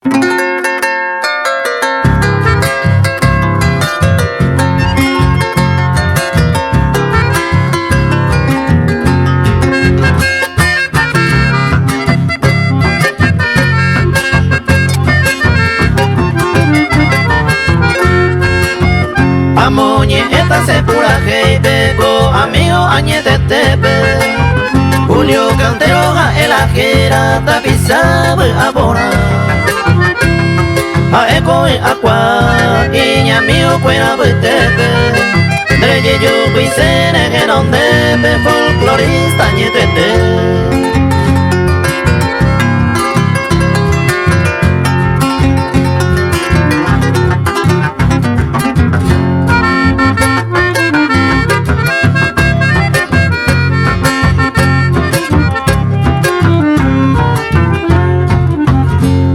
Amoñe esta se pura hey bebo, amigo añete tepe. Julio Cantero el ajera tapizabe abona. A eco y aqua y ñamio cuera tepe. Dreye yo pisene que donde be folclorista ñetete.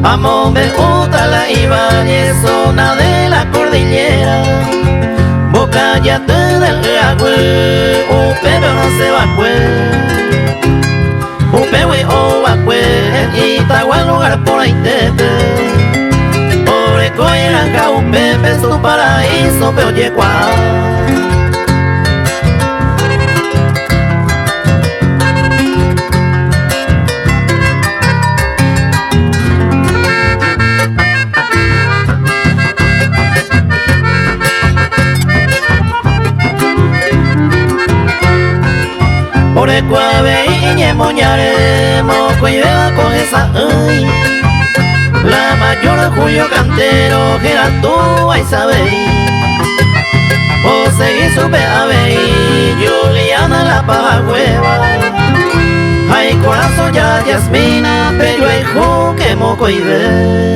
Amo me gusta la Ibáñez, zona de la cordillera. Boca ya te del agüe, pero no se va a cue. Upewe o va cue, Itagua lugar por ahí tepe. Ore coiranga upepe es tu paraíso, pero yecua. Por el cuave y ñemoñaremos, cuidado con esa ay. La mayor Julio Cantero, que era tú, ahí sabéis. O seguí supe a ver, Juliana la paja hueva. Ay, corazón ya Yasmina, pero hay ju que moco y ve.